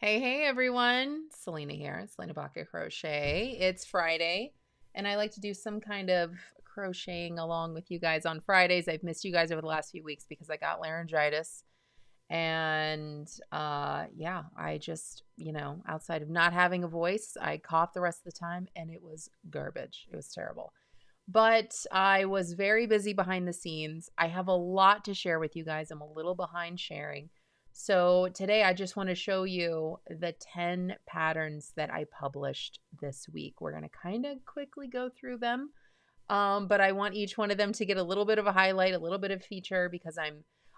Hey everyone, Selena here, Selena Baca Crochet. It's Friday, and I like to do some kind of crocheting along with you guys on Fridays. I've missed you guys over the last few weeks because I got laryngitis. And yeah, I just, outside of not having a voice, I coughed the rest of the time and it was garbage. It was terrible. But I was very busy behind the scenes. I have a lot to share with you guys. I'm a little behind sharing. So today I just want to show you the 10 patterns that I published this week. We're going to kind of quickly go through them. But I want each one of them to get a little bit of a highlight, a little bit of feature, because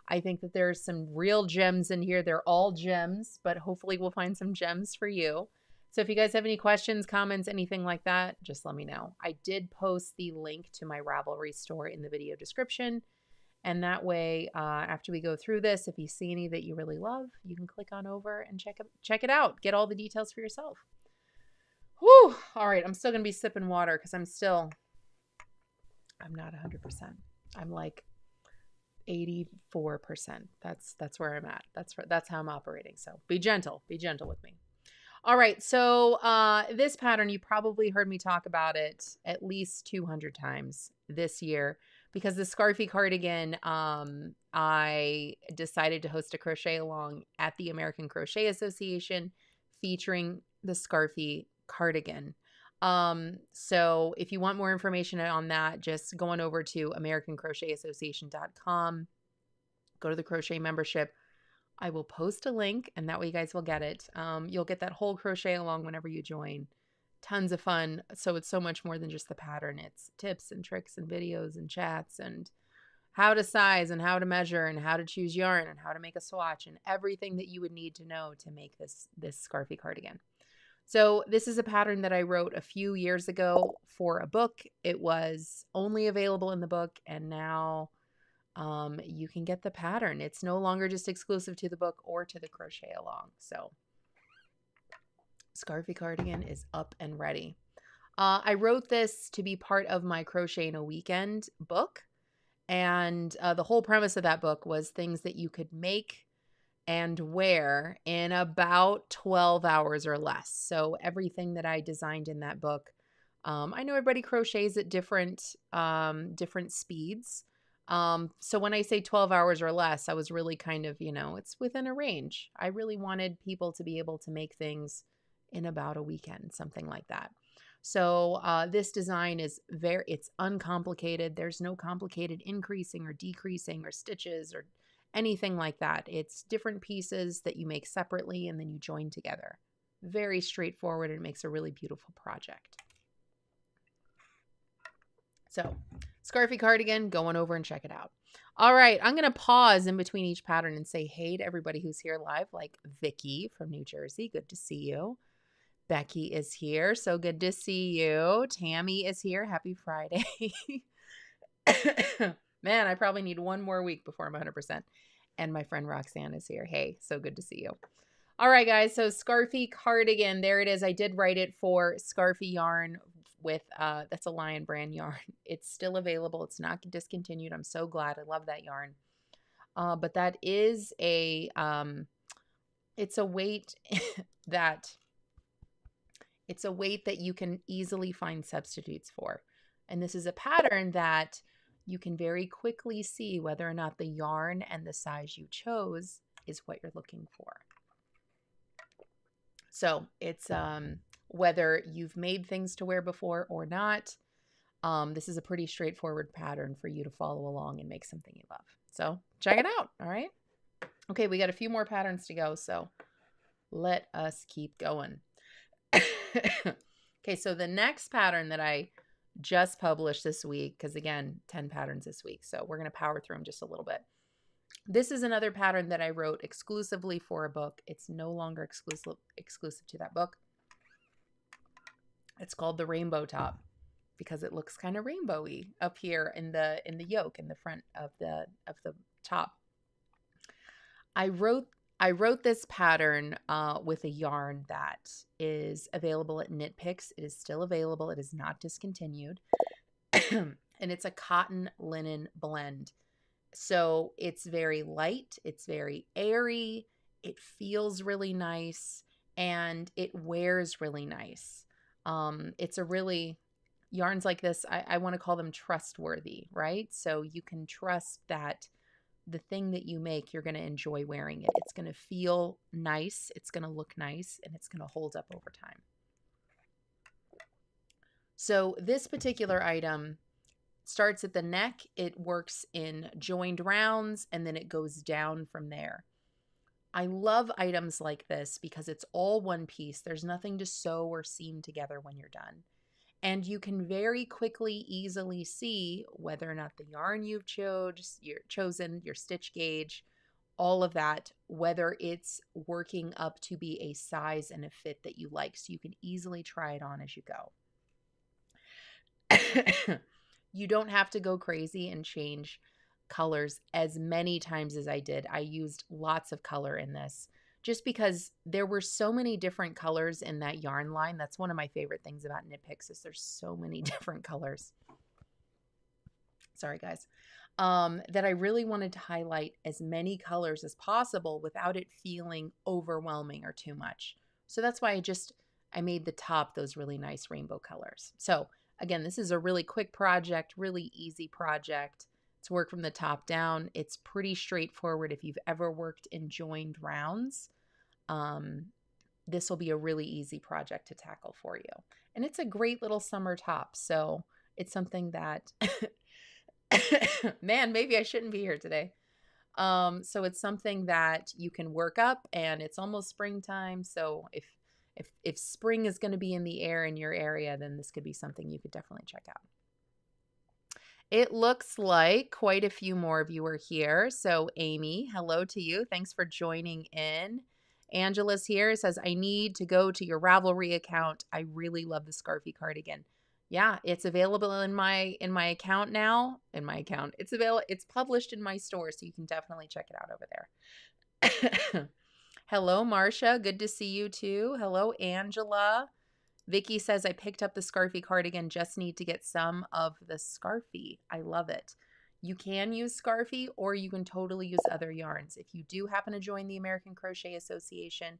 I think that there's some real gems in here. They're all gems, but hopefully we'll find some gems for you. So if you guys have any questions, comments, anything like that, just let me know. I did post the link to my Ravelry store in the video description. And that way, after we go through this, if you see any that you really love, you can click on over and check it out. Get all the details for yourself. Whew. All right, I'm still going to be sipping water because I'm not 100%. I'm like 84%. That's where I'm at. That's how I'm operating. So be gentle with me. All right. So this pattern, you probably heard me talk about it at least 200 times this year because the scarfy cardigan, I decided to host a crochet along at the American Crochet Association featuring the scarfy cardigan. So if you want more information on that, just go on over to americancrochetassociation.com, go to the crochet membership. I will post a link and that way you guys will get it. You'll get that whole crochet along whenever you join. Tons of fun. So it's so much more than just the pattern. It's tips and tricks and videos and chats and how to size and how to measure and how to choose yarn and how to make a swatch and everything that you would need to know to make this scarfy cardigan. So this is a pattern that I wrote a few years ago for a book. It was only available in the book, and now you can get the pattern. It's no longer just exclusive to the book or to the crochet along. So scarfy cardigan is up and ready. I wrote this to be part of my Crochet in a Weekend book. And the whole premise of that book was things that you could make and wear in about 12 hours or less. So everything that I designed in that book, I know everybody crochets at different speeds. So when I say 12 hours or less, I was really kind of, it's within a range. I really wanted people to be able to make things in about a weekend, something like that. So this design is it's uncomplicated. There's no complicated increasing or decreasing or stitches or anything like that. It's different pieces that you make separately and then you join together. Very straightforward. It makes a really beautiful project. So scarfy cardigan, go on over and check it out. All right, I'm going to pause in between each pattern and say hey to everybody who's here live, like Vicki from New Jersey. Good to see you. Becky is here. So good to see you. Tammy is here. Happy Friday. Man, I probably need one more week before I'm 100%. And my friend Roxanne is here. Hey, so good to see you. All right, guys. So scarfy cardigan. There it is. I did write it for Scarfy Yarn with, that's a Lion brand yarn. It's still available. It's not discontinued. I'm so glad. I love that yarn. But that is it's a weight it's a weight that you can easily find substitutes for. And this is a pattern that you can very quickly see whether or not the yarn and the size you chose is what you're looking for. So it's whether you've made things to wear before or not, this is a pretty straightforward pattern for you to follow along and make something you love. So check it out. All right. Okay, we got a few more patterns to go, so let us keep going. Okay, so the next pattern that I just published this week, because again, 10 patterns this week, so we're going to power through them just a little bit. This is another pattern that I wrote exclusively for a book. It's no longer exclusive to that book. It's called the Rainbow Top because it looks kind of rainbowy up here in the yoke in the front of the top. I wrote this pattern with a yarn that is available at Knit Picks. It is still available. It is not discontinued. And it's a cotton linen blend. So it's very light. It's very airy. It feels really nice. and it wears really nice. It's a really, yarns like this, I want to call them trustworthy, right? So you can trust that the thing that you make, you're going to enjoy wearing it. It's going to feel nice, it's going to look nice, and it's going to hold up over time. So this particular item starts at the neck, it works in joined rounds, and then it goes down from there. I love items like this because it's all one piece. There's nothing to sew or seam together when you're done. And you can very quickly, easily see whether or not the yarn you've chosen, your stitch gauge, all of that, whether it's working up to be a size and a fit that you like. So you can easily try it on as you go. You don't have to go crazy and change colors as many times as I did. I used lots of color in this just because there were so many different colors in that yarn line. That's one of my favorite things about Knit Picks is there's so many different colors. Sorry, guys. That I really wanted to highlight as many colors as possible without it feeling overwhelming or too much. So that's why I made the top those really nice rainbow colors. So again, this is a really quick project, really easy project. It's work from the top down. It's pretty straightforward. If you've ever worked in joined rounds, this will be a really easy project to tackle for you. And it's a great little summer top. So it's something that, man, maybe I shouldn't be here today. So it's something that you can work up, and it's almost springtime. So if spring is going to be in the air in your area, then this could be something you could definitely check out. It looks like quite a few more of you are here. So Amy, hello to you. Thanks for joining in. Angela's here, says, I need to go to your Ravelry account. I really love the Scarfy cardigan. Yeah, it's available in my account now. In my account. It's published in my store, so you can definitely check it out over there. Hello, Marcia. Good to see you too. Hello, Angela. Vicki says, I picked up the Scarfy cardigan, just need to get some of the Scarfy. I love it. You can use Scarfy, or you can totally use other yarns. If you do happen to join the American Crochet Association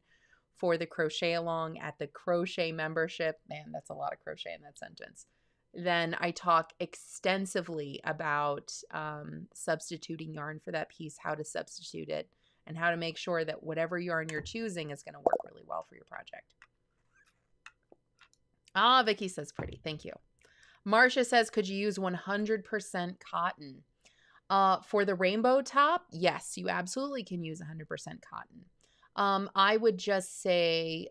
for the Crochet Along at the Crochet membership, man, that's a lot of crochet in that sentence, then I talk extensively about substituting yarn for that piece, how to substitute it, and how to make sure that whatever yarn you're choosing is going to work really well for your project. Ah, Vicki says pretty. Thank you. Marcia says, could you use 100% cotton? For the rainbow top, yes, you absolutely can use 100% cotton. I would just say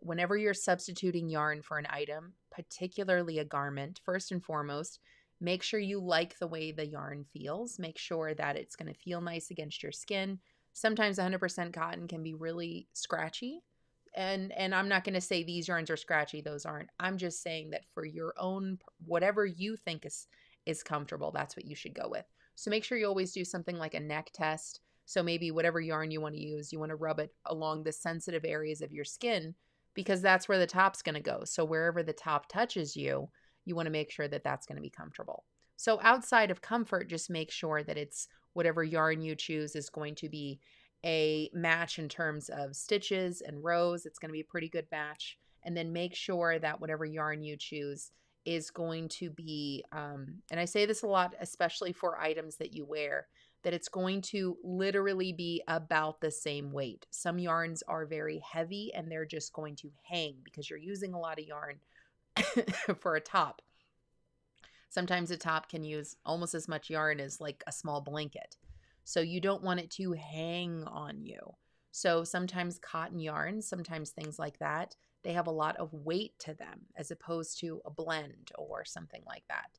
whenever you're substituting yarn for an item, particularly a garment, first and foremost, make sure you like the way the yarn feels. Make sure that it's going to feel nice against your skin. Sometimes 100% cotton can be really scratchy. And I'm not going to say these yarns are scratchy, those aren't. I'm just saying that for your own, whatever you think is comfortable, that's what you should go with. So make sure you always do something like a neck test. So maybe whatever yarn you want to use, you want to rub it along the sensitive areas of your skin, because that's where the top's going to go. So wherever the top touches you, you want to make sure that that's going to be comfortable. So outside of comfort, just make sure that it's whatever yarn you choose is going to be a match in terms of stitches and rows. It's going to be a pretty good match. And then make sure that whatever yarn you choose is going to be, and I say this a lot, especially for items that you wear, that it's going to literally be about the same weight. Some yarns are very heavy and they're just going to hang because you're using a lot of yarn for a top. Sometimes a top can use almost as much yarn as like a small blanket. So you don't want it to hang on you. So sometimes cotton yarns, sometimes things like that, they have a lot of weight to them as opposed to a blend or something like that.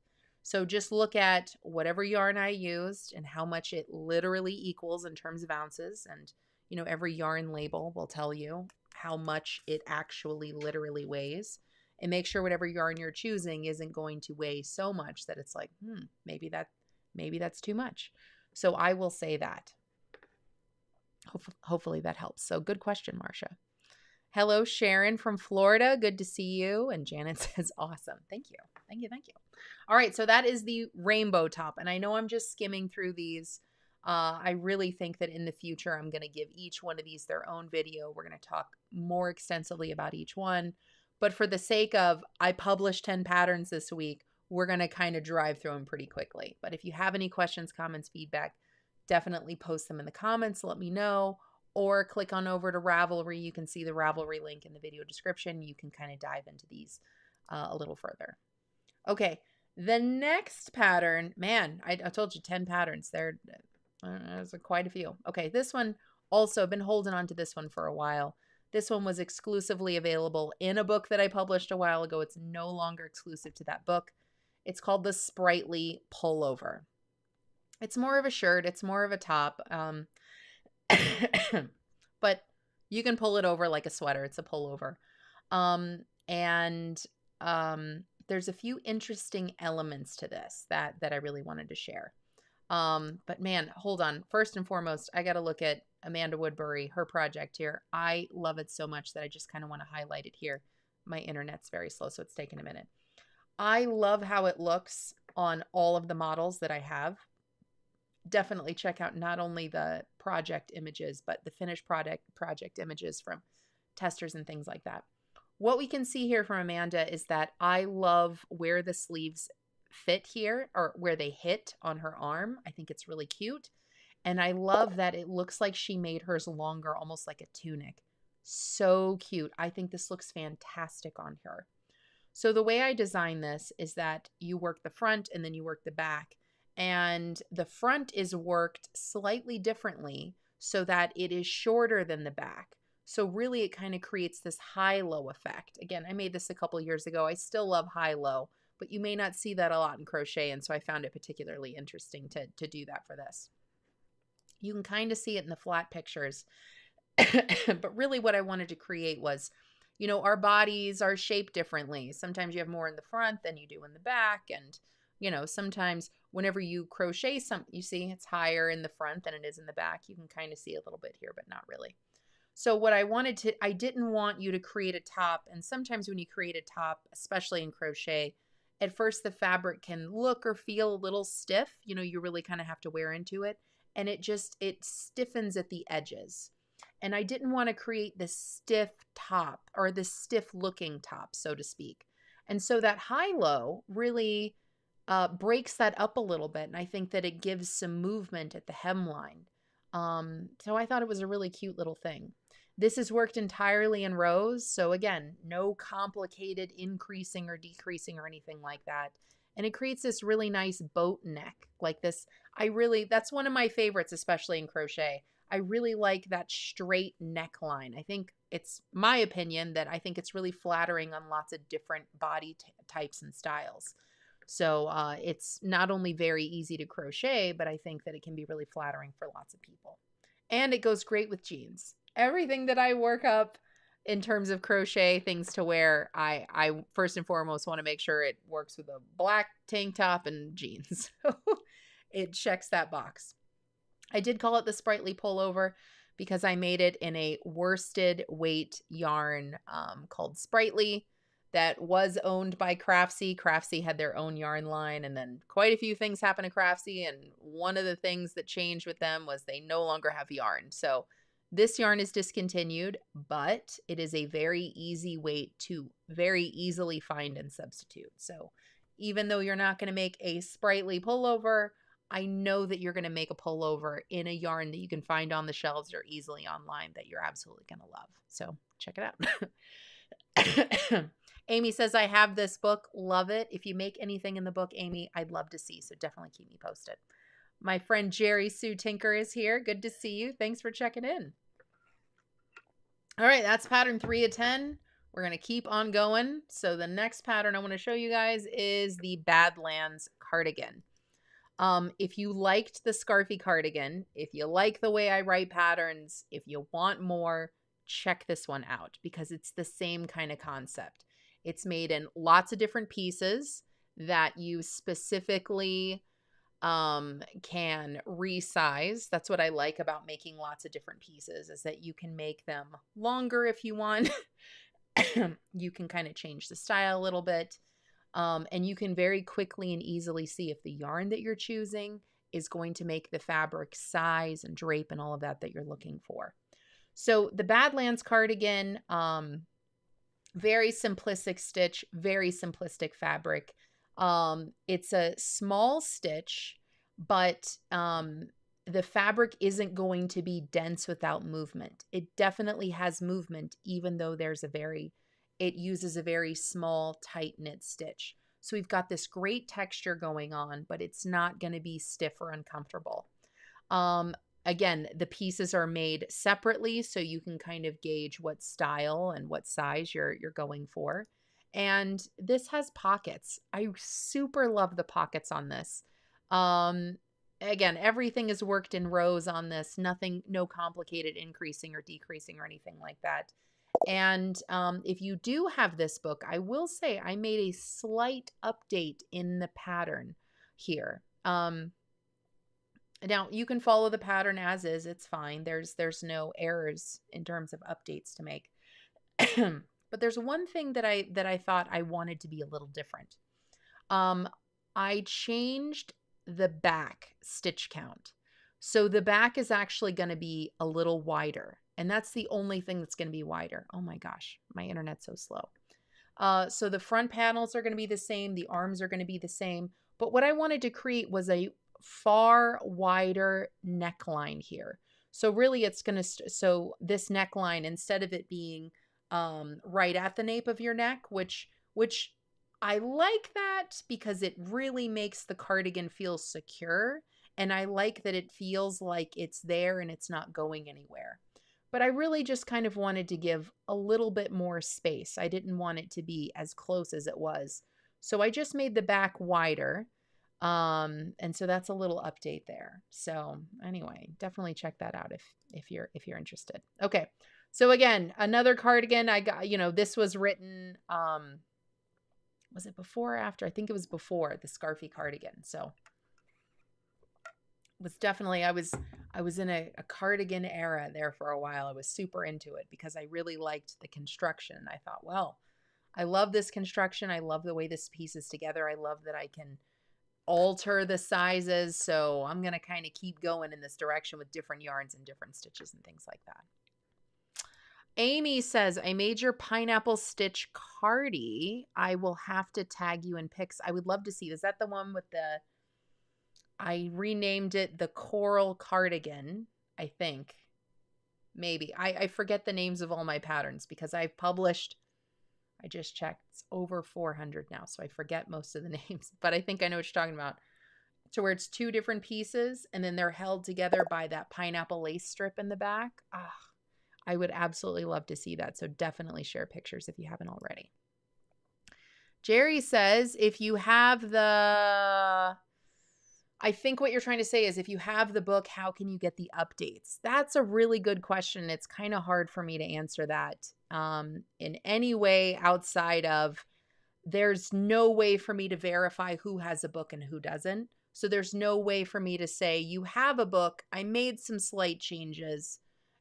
So just look at whatever yarn I used and how much it literally equals in terms of ounces. And, you know, every yarn label will tell you how much it actually literally weighs. And make sure whatever yarn you're choosing isn't going to weigh so much that it's like, maybe that's too much. So I will say that. Hopefully that helps. So good question, Marcia. Hello, Sharon from Florida. Good to see you. And Janet says, awesome. Thank you. Thank you. Thank you. All right. So that is the rainbow top. And I know I'm just skimming through these. I really think that in the future, I'm going to give each one of these their own video. We're going to talk more extensively about each one. But for the sake of, I published 10 patterns this week, we're going to kind of drive through them pretty quickly. But if you have any questions, comments, feedback, definitely post them in the comments. Let me know. Or click on over to Ravelry. You can see the Ravelry link in the video description. You can kind of dive into these a little further. Okay, the next pattern, man, I told you 10 patterns. There's quite a few. Okay, this one also, I've been holding on to this one for a while. This one was exclusively available in a book that I published a while ago. It's no longer exclusive to that book. It's called the Sprightly Pullover. It's more of a shirt. It's more of a top. But you can pull it over like a sweater. It's a pullover. There's a few interesting elements to this that I really wanted to share. But man, hold on. First and foremost, I got to look at Amanda Woodbury, her project here. I love it so much that I just kind of want to highlight it here. My internet's very slow, so it's taking a minute. I love how it looks on all of the models that I have. Definitely check out not only the project images, but the finished project images from testers and things like that. What we can see here from Amanda is that I love where the sleeves fit here, or where they hit on her arm. I think it's really cute. And I love that it looks like she made hers longer, almost like a tunic. So cute. I think this looks fantastic on her. So the way I design this is that you work the front and then you work the back. And the front is worked slightly differently so that it is shorter than the back. So really it kind of creates this high-low effect. Again, I made this a couple years ago. I still love high-low, but you may not see that a lot in crochet, and so I found it particularly interesting to do that for this. You can kind of see it in the flat pictures, but really what I wanted to create was, you know, our bodies are shaped differently. Sometimes you have more in the front than you do in the back, and you know, sometimes whenever you crochet something, you see it's higher in the front than it is in the back. You can kind of see a little bit here, but not really. So what I didn't want you to create a top. And sometimes when you create a top, especially in crochet, at first the fabric can look or feel a little stiff. You know, you really kind of have to wear into it. And it stiffens at the edges. And I didn't want to create this stiff top, or this stiff looking top, so to speak. And so that high-low really breaks that up a little bit. And I think that it gives some movement at the hemline. So I thought it was a really cute little thing. This is worked entirely in rows. So again, no complicated increasing or decreasing or anything like that. And it creates this really nice boat neck like this. That's one of my favorites, especially in crochet. I really like that straight neckline. I think it's my opinion that I think it's really flattering on lots of different body types and styles. So it's not only very easy to crochet, but I think that it can be really flattering for lots of people. And it goes great with jeans. Everything that I work up in terms of crochet things to wear, I first and foremost want to make sure it works with a black tank top and jeans. So it checks that box. I did call it the Sprightly Pullover because I made it in a worsted weight yarn called Sprightly. That was owned by Craftsy. Craftsy had their own yarn line, and then quite a few things happened to Craftsy, and one of the things that changed with them was they no longer have yarn. So this yarn is discontinued, but it is a very easy weight to very easily find and substitute. So even though you're not going to make a Sprightly pullover, I know that you're going to make a pullover in a yarn that you can find on the shelves or easily online that you're absolutely going to love. So check it out. Amy says, I have this book. Love it. If you make anything in the book, Amy, I'd love to see. So definitely keep me posted. My friend Jerry Sue Tinker is here. Good to see you. Thanks for checking in. All right, that's pattern 3 of 10. We're going to keep on going. So the next pattern I want to show you guys is the Badlands cardigan. If you liked the scarfy cardigan, if you like the way I write patterns, if you want more, check this one out because it's the same kind of concept. It's made in lots of different pieces that you specifically can resize. That's what I like about making lots of different pieces, is that you can make them longer if you want. You can kind of change the style a little bit. And you can very quickly and easily see if the yarn that you're choosing is going to make the fabric size and drape and all of that you're looking for. So the Badlands cardigan, very simplistic stitch, very simplistic fabric. It's a small stitch, but the fabric isn't going to be dense without movement. It definitely has movement, even though it uses a very small, tight knit stitch. So we've got this great texture going on, but it's not going to be stiff or uncomfortable. Again, the pieces are made separately, so you can kind of gauge what style and what size you're going for. And this has pockets. I super love the pockets on this. Again, everything is worked in rows on this. No complicated increasing or decreasing or anything like that. And if you do have this book, I will say I made a slight update in the pattern here. Now, you can follow the pattern as is. It's fine. There's no errors in terms of updates to make. But there's one thing that I thought I wanted to be a little different. I changed the back stitch count. So the back is actually going to be a little wider. And that's the only thing that's going to be wider. Oh my gosh, my internet's so slow. So the front panels are going to be the same. The arms are going to be the same. But what I wanted to create was a far wider neckline here. So really it's going to, so this neckline, instead of it being right at the nape of your neck, which I like that because it really makes the cardigan feel secure. And I like that it feels like it's there and it's not going anywhere. But I really just kind of wanted to give a little bit more space. I didn't want it to be as close as it was. So I just made the back wider. And so that's a little update there. So anyway, definitely check that out if you're interested. Okay. So again, another cardigan I got, this was written, was it before or after? I think it was before the scarfy cardigan. So it was definitely, I was in a cardigan era there for a while. I was super into it because I really liked the construction. I thought, well, I love this construction. I love the way this piece is together. I love that I can alter the sizes. So I'm going to kind of keep going in this direction with different yarns and different stitches and things like that. Amy says, I made your pineapple stitch cardie. I will have to tag you in pics. I would love to see. Is that the one with I renamed it the Coral Cardigan, I think. Maybe. I forget the names of all my patterns because I've published, I just checked, it's over 400 now, so I forget most of the names. But I think I know what you're talking about. So where it's two different pieces and then they're held together by that pineapple lace strip in the back. I would absolutely love to see that. So definitely share pictures if you haven't already. Jerry says, if you have I think what you're trying to say is if you have the book, how can you get the updates? That's a really good question. It's kind of hard for me to answer that in any way outside of there's no way for me to verify who has a book and who doesn't. So there's no way for me to say you have a book. I made some slight changes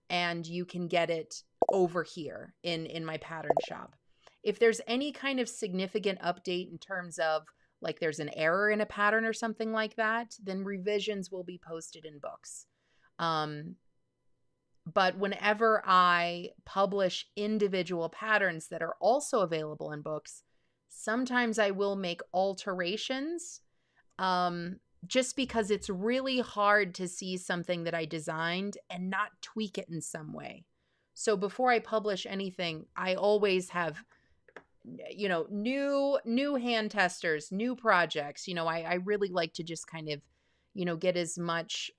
and you can get it over here in my pattern shop. If there's any kind of significant update in terms of like there's an error in a pattern or something like that, then revisions will be posted in books. But whenever I publish individual patterns that are also available in books, sometimes I will make alterations just because it's really hard to see something that I designed and not tweak it in some way. So before I publish anything, I always have new hand testers, new projects. I really like to just kind of, get as much,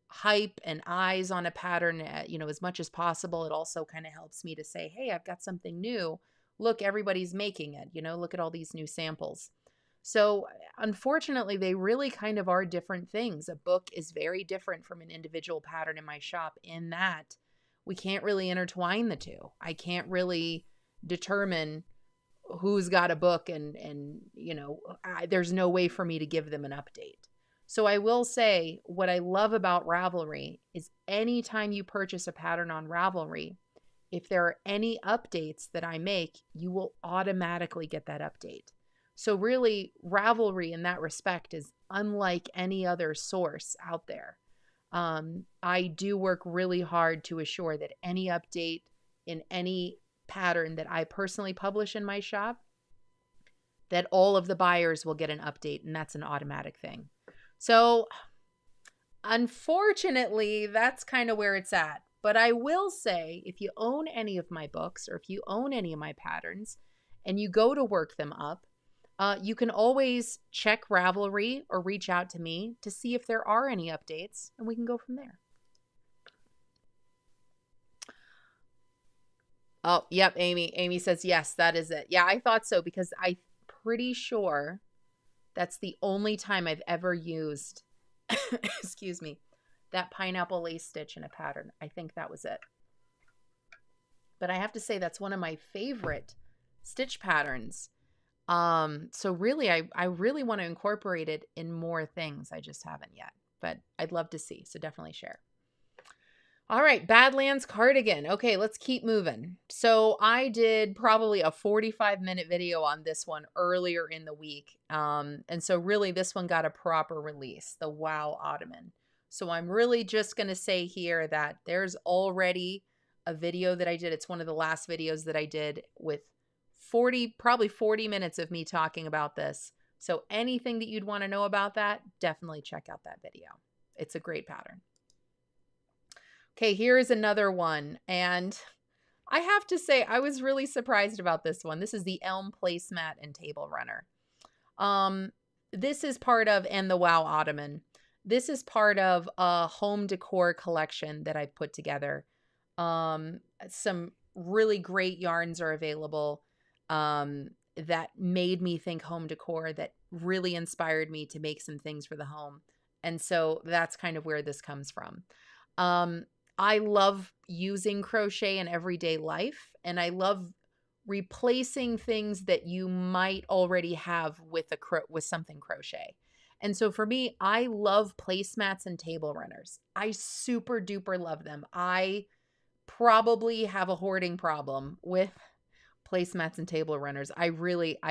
hype and eyes on a pattern, as much as possible. It also kind of helps me to say, hey, I've got something new. Look, everybody's making it, look at all these new samples. So unfortunately, they really kind of are different things. A book is very different from an individual pattern in my shop in that we can't really intertwine the two. I can't really determine who's got a book and there's no way for me to give them an update. So I will say what I love about Ravelry is anytime you purchase a pattern on Ravelry, if there are any updates that I make, you will automatically get that update. So really, Ravelry in that respect is unlike any other source out there. I do work really hard to assure that any update in any pattern that I personally publish in my shop, that all of the buyers will get an update, and that's an automatic thing. So unfortunately, that's kind of where it's at. But I will say, if you own any of my books or if you own any of my patterns and you go to work them up, you can always check Ravelry or reach out to me to see if there are any updates, and we can go from there. Oh, yep, Amy. Amy says, yes, that is it. Yeah, I thought so because I'm pretty sure that's the only time I've ever used, excuse me, that pineapple lace stitch in a pattern. I think that was it. But I have to say that's one of my favorite stitch patterns. So really, I really want to incorporate it in more things. I just haven't yet, but I'd love to see. So definitely share. All right, Badlands cardigan. Okay, let's keep moving. So I did probably a 45-minute video on this one earlier in the week. And so really this one got a proper release, the Wow Ottoman. So I'm really just going to say here that there's already a video that I did. It's one of the last videos that I did with probably 40 minutes of me talking about this. So anything that you'd want to know about that, definitely check out that video. It's a great pattern. Okay, here is another one. And I have to say, I was really surprised about this one. This is the Elm Placemat and Table Runner. This is part of, and the Wow Ottoman. This is part of a home decor collection that I've put together. Some really great yarns are available that made me think home decor, that really inspired me to make some things for the home. And so that's kind of where this comes from. I love using crochet in everyday life, and I love replacing things that you might already have with something crochet. And so for me, I love placemats and table runners. I super duper love them. I probably have a hoarding problem with placemats and table runners. I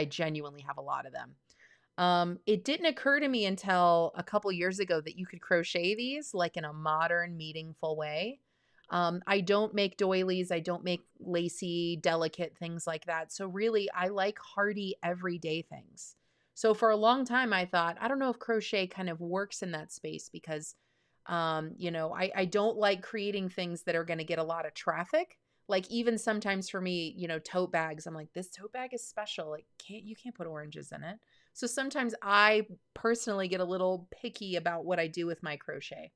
genuinely have a lot of them. It didn't occur to me until a couple years ago that you could crochet these like in a modern, meaningful way. I don't make doilies. I don't make lacy, delicate things like that. So really, I like hardy, everyday things. So for a long time, I thought, I don't know if crochet kind of works in that space because, I don't like creating things that are going to get a lot of traffic. Like even sometimes for me, tote bags, I'm like, this tote bag is special. Like you can't put oranges in it. So sometimes I personally get a little picky about what I do with my crochet.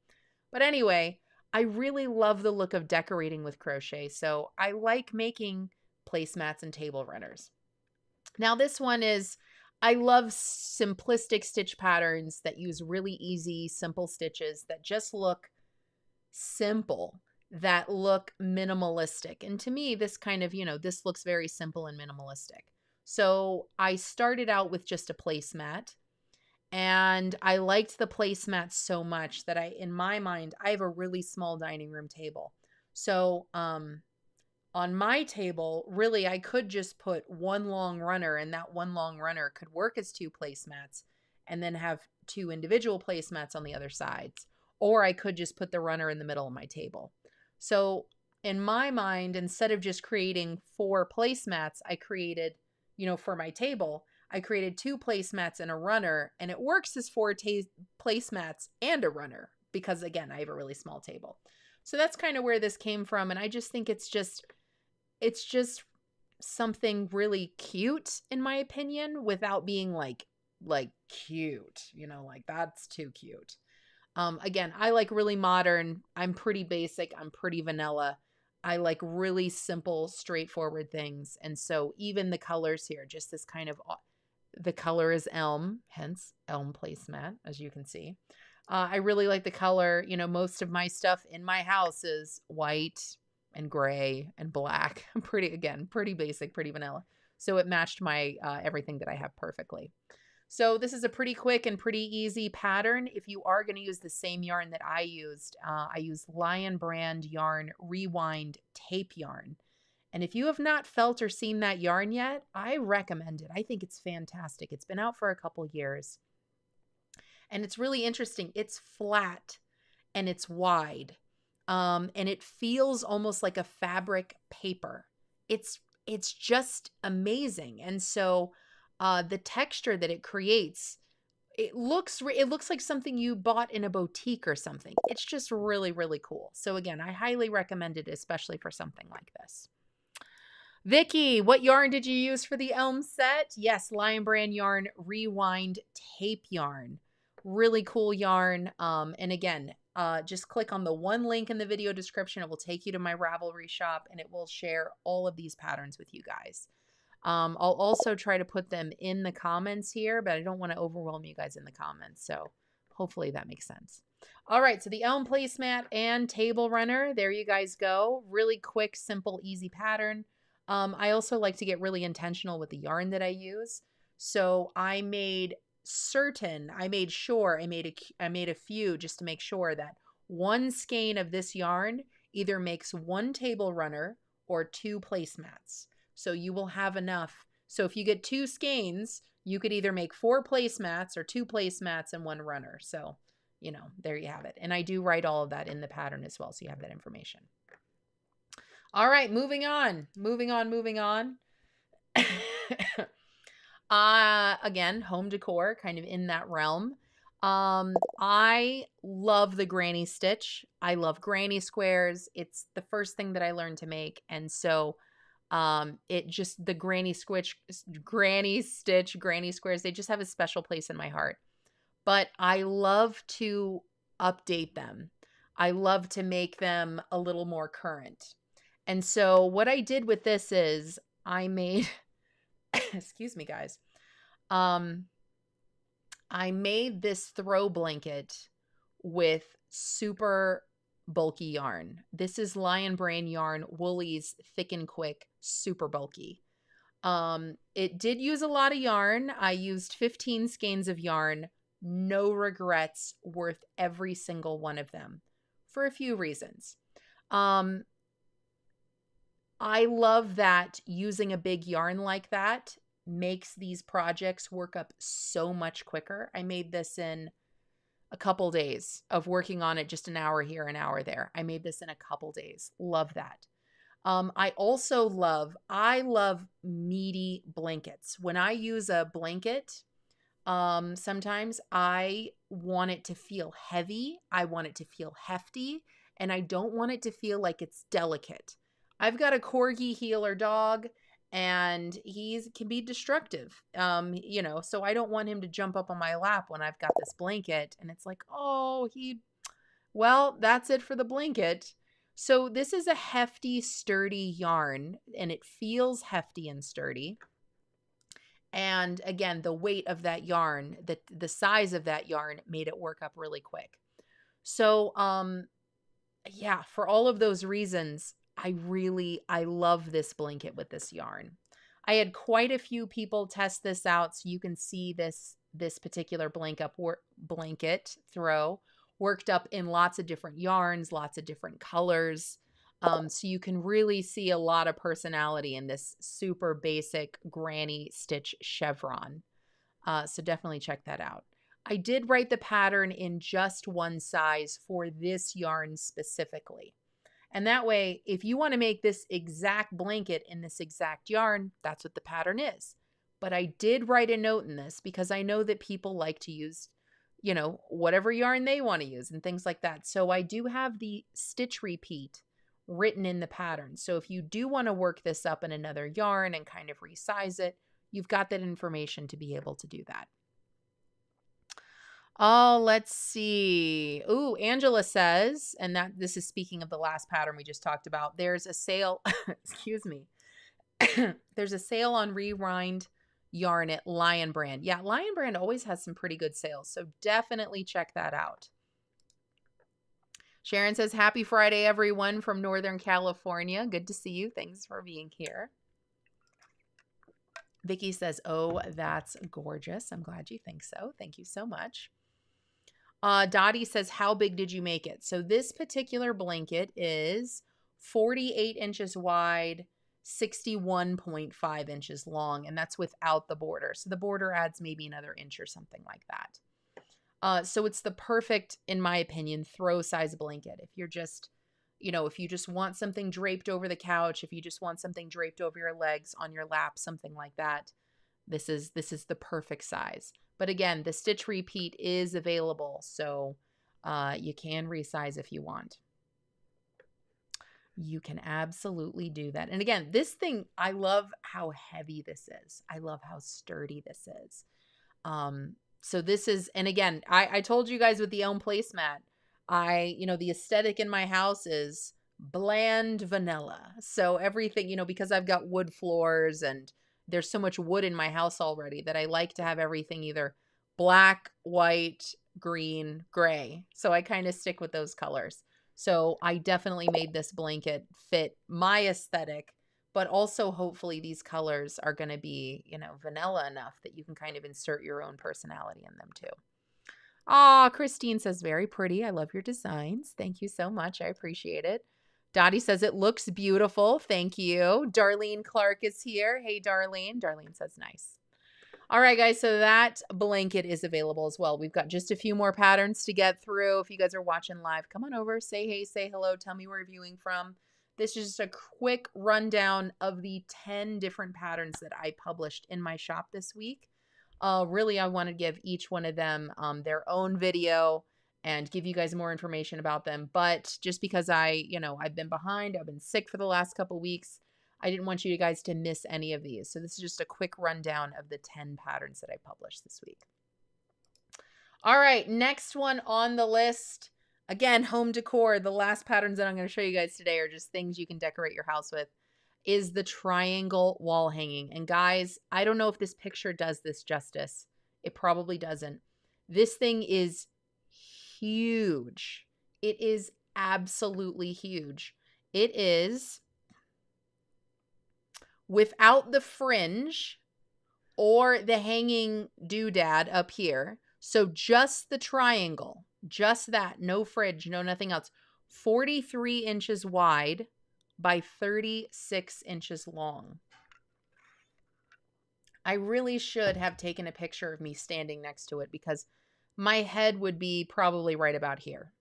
But anyway, I really love the look of decorating with crochet. So I like making placemats and table runners. Now this one is, I love simplistic stitch patterns that use really easy, simple stitches that just look simple, that look minimalistic. And to me, this kind of, this looks very simple and minimalistic. So I started out with just a placemat, and I liked the placemat so much that in my mind, I have a really small dining room table. So on my table, really, I could just put one long runner, and that one long runner could work as two placemats and then have two individual placemats on the other sides. Or I could just put the runner in the middle of my table. So in my mind, instead of just creating 4 placemats, I created, for my table, I created 2 placemats and a runner, and it works as 4 placemats and a runner because, again, I have a really small table. So that's kind of where this came from, and I just think it's just something really cute, in my opinion, without being like cute, like that's too cute. Again, I like really modern. I'm pretty basic. I'm pretty vanilla. I like really simple, straightforward things. And so even the colors here, just this kind of, the color is elm, hence elm placemat, as you can see. I really like the color. Most of my stuff in my house is white and gray and black. Pretty basic, pretty vanilla. So it matched my everything that I have perfectly. So this is a pretty quick and pretty easy pattern. If you are going to use the same yarn that I used Lion Brand yarn Rewind tape yarn. And if you have not felt or seen that yarn yet, I recommend it. I think it's fantastic. It's been out for a couple years. And it's really interesting. It's flat and it's wide. And it feels almost like a fabric paper. It's just amazing. And so the texture that it creates, it looks like something you bought in a boutique or something. It's just really, really cool. So again, I highly recommend it, especially for something like this. Vicki, what yarn did you use for the Elm set? Yes, Lion Brand yarn, Rewind tape yarn. Really cool yarn. And again, just click on the one link in the video description. It will take you to my Ravelry shop and it will share all of these patterns with you guys. I'll also try to put them in the comments here, but I don't want to overwhelm you guys in the comments. So hopefully that makes sense. All right, so the Elm placemat and table runner. There you guys go. Really quick, simple, easy pattern. I also like to get really intentional with the yarn that I use. So I made a few just to make sure that one skein of this yarn either makes one table runner or 2 placemats. So you will have enough. So if you get 2 skeins, you could either make 4 placemats or 2 placemats and 1 runner. So, you know, there you have it. And I do write all of that in the pattern as well, so you have that information. All right, moving on. Again, home decor, kind of in that realm. I love the granny stitch. I love granny squares. It's the first thing that I learned to make. And so it just, the granny stitch, granny squares, they just have a special place in my heart. But I love to update them. I love to make them a little more current. And so what I did with this is I made, excuse me, guys. I made this throw blanket with super bulky yarn. This is Lion Brand yarn, Woolies Thick and Quick, super bulky. It did use a lot of yarn. I used 15 skeins of yarn, no regrets, worth every single one of them for a few reasons. I love that using a big yarn like that makes these projects work up so much quicker. I made this in a couple days of working on it, just an hour here, an hour there. I made this in a couple days. Love that. I love meaty blankets. When I use a blanket, sometimes I want it to feel heavy. I want it to feel hefty, and I don't want it to feel like it's delicate. I've got a corgi heeler dog, and he can be destructive, you know, so I don't want him to jump up on my lap when I've got this blanket, and it's like, oh, well, that's it for the blanket. So this is a hefty, sturdy yarn, and it feels hefty and sturdy. And again, the weight of that yarn, the size of that yarn made it work up really quick. So, yeah, for all of those reasons, I love this blanket with this yarn. I had quite a few people test this out, so you can see this particular blanket throw worked up in lots of different yarns, lots of different colors. So you can really see a lot of personality in this super basic granny stitch chevron. So definitely check that out. I did write the pattern in just one size for this yarn specifically. And that way, if you want to make this exact blanket in this exact yarn, that's what the pattern is. But I did write a note in this because I know that people like to use, you know, whatever yarn they want to use and things like that. So I do have the stitch repeat written in the pattern. So if you do want to work this up in another yarn and kind of resize it, you've got that information to be able to do that. Oh, let's see. Ooh, Angela says, and that this is speaking of the last pattern we just talked about, there's a sale, excuse me. There's a sale on Rewind yarn at Lion Brand. Yeah, Lion Brand always has some pretty good sales, so definitely check that out. Sharon says, happy Friday, everyone from Northern California. Good to see you. Thanks for being here. Vicki says, oh, that's gorgeous. I'm glad you think so. Thank you so much. Dottie says, how big did you make it? So this particular blanket is 48 inches wide 61.5 inches long, and that's without the border. So the border adds maybe another inch or something like that. So it's the perfect, in my opinion, throw size blanket. If you're just, if you just want something draped over the couch, if you just want something draped over your legs, on your lap, something like that, this is the perfect size. But again, the stitch repeat is available, so you can resize if you want. You can absolutely do that. And again, this thing, I love how heavy this is. I love how sturdy this is. So this is, and again, I told you guys with the Elm placemat, the aesthetic in my house is bland vanilla. So everything, because I've got wood floors and there's so much wood in my house already that I like to have everything either black, white, green, gray. So I kind of stick with those colors. So I definitely made this blanket fit my aesthetic, but also hopefully these colors are going to be, vanilla enough that you can kind of insert your own personality in them too. Aw, Christine says, very pretty. I love your designs. Thank you so much. I appreciate it. Dottie says, it looks beautiful. Thank you. Darlene Clark is here. Hey, Darlene. Darlene says, nice. All right, guys, so that blanket is available as well. We've got just a few more patterns to get through. If you guys are watching live, come on over, say hey, say hello, tell me where you're viewing from. This is just a quick rundown of the 10 different patterns that I published in my shop this week. Really, I want to give each one of them their own video and give you guys more information about them. But just because I've been behind, I've been sick for the last couple weeks, I didn't want you guys to miss any of these. So this is just a quick rundown of the 10 patterns that I published this week. All right, next one on the list. Again, home decor. The last patterns that I'm going to show you guys today are just things you can decorate your house with, is the triangle wall hanging. And guys, I don't know if this picture does this justice. It probably doesn't. This thing is huge. It is absolutely huge. It is without the fringe or the hanging doodad up here. So just the triangle, just that, no fringe, no nothing else. 43 inches wide by 36 inches long. I really should have taken a picture of me standing next to it because my head would be probably right about here.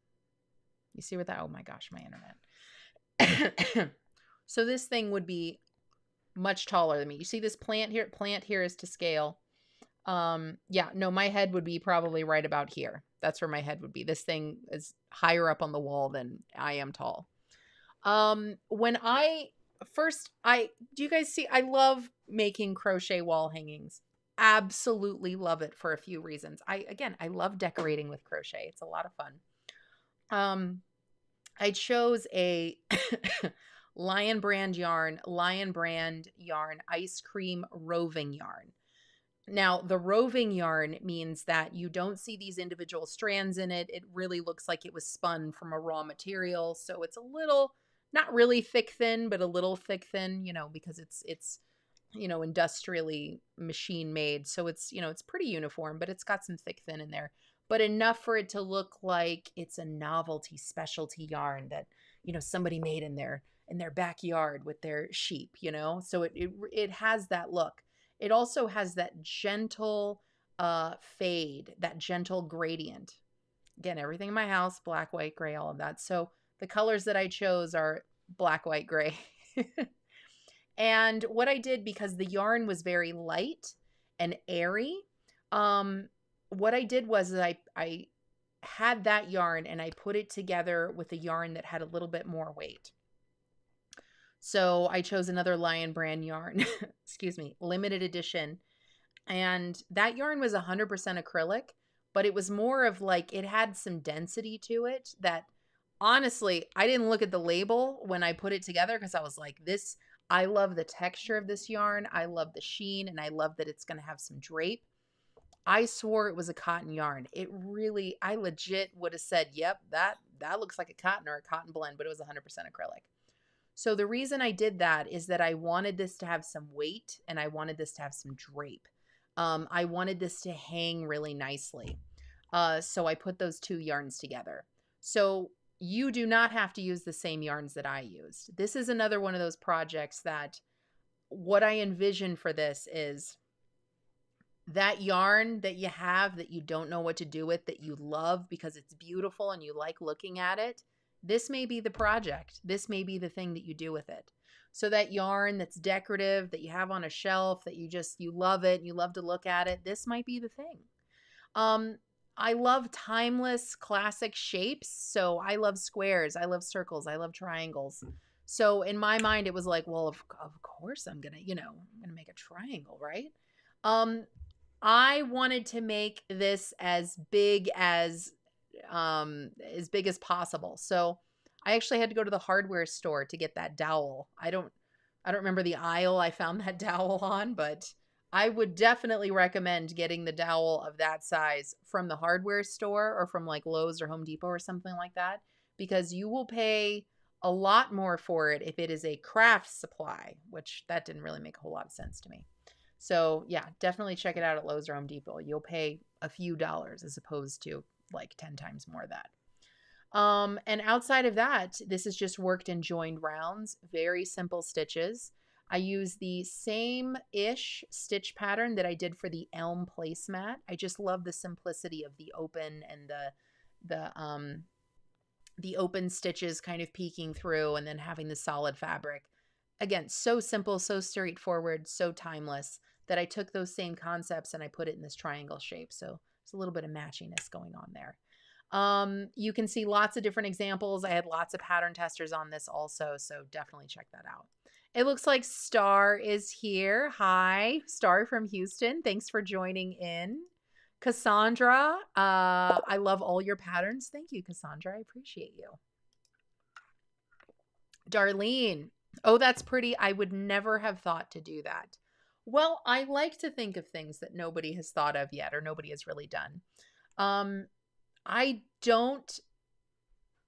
You see what that, oh my gosh, my internet. So this thing would be much taller than me. You see this plant here? Plant here is to scale. Yeah, no, my head would be probably right about here. That's where my head would be. This thing is higher up on the wall than I am tall. When do you guys see, I love making crochet wall hangings. Absolutely love it for a few reasons. I love decorating with crochet. It's a lot of fun. I chose a Lion Brand yarn ice cream roving yarn. Now, the roving yarn means that you don't see these individual strands in it. It really looks like it was spun from a raw material. So it's a little, not really thick thin, but a little thick thin, because it's industrially machine made. So it's, it's pretty uniform, but it's got some thick thin in there, but enough for it to look like it's a novelty specialty yarn that, somebody made in their backyard with their sheep, so it has that look. It also has that gentle fade, that gentle gradient. Again, everything in my house, black, white, gray, all of that. So the colors that I chose are black, white, gray. And what I did, because the yarn was very light and airy, what I did was I had that yarn and I put it together with a yarn that had a little bit more weight. So I chose another Lion Brand yarn, excuse me, limited edition. And that yarn was 100% acrylic, but it was more of like, it had some density to it that honestly, I didn't look at the label when I put it together because I was like, I love the texture of this yarn. I love the sheen, and I love that it's going to have some drape. I swore it was a cotton yarn. I legit would have said, yep, that looks like a cotton or a cotton blend, but it was 100% acrylic. So the reason I did that is that I wanted this to have some weight and I wanted this to have some drape. I wanted this to hang really nicely. So I put those two yarns together. So you do not have to use the same yarns that I used. This is another one of those projects that what I envision for this is that yarn that you have that you don't know what to do with, that you love because it's beautiful and you like looking at it. This may be the project. This may be the thing that you do with it. So that yarn that's decorative, that you have on a shelf, that you love it, and you love to look at it, this might be the thing. I love timeless classic shapes. So I love squares, I love circles, I love triangles. So in my mind, it was like, well, of course I'm going to, I'm going to make a triangle, right? I wanted to make this as big as possible. So I actually had to go to the hardware store to get that dowel. I don't remember the aisle I found that dowel on, but I would definitely recommend getting the dowel of that size from the hardware store or from like Lowe's or Home Depot or something like that, because you will pay a lot more for it if it is a craft supply, which that didn't really make a whole lot of sense to me. So yeah, definitely check it out at Lowe's or Home Depot. You'll pay a few dollars as opposed to like 10 times more of that. And outside of that, this is just worked in joined rounds, very simple stitches. I use the same-ish stitch pattern that I did for the elm placemat. I just love the simplicity of the open and the open stitches kind of peeking through and then having the solid fabric. Again, so simple, so straightforward, so timeless that I took those same concepts and I put it in this triangle shape. So there's a little bit of matchiness going on there. You can see lots of different examples. I had lots of pattern testers on this also, so definitely check that out. It looks like Star is here. Hi, Star from Houston. Thanks for joining in. Cassandra, I love all your patterns. Thank you, Cassandra. I appreciate you. Darlene, oh, that's pretty. I would never have thought to do that. Well, I like to think of things that nobody has thought of yet or nobody has really done. I don't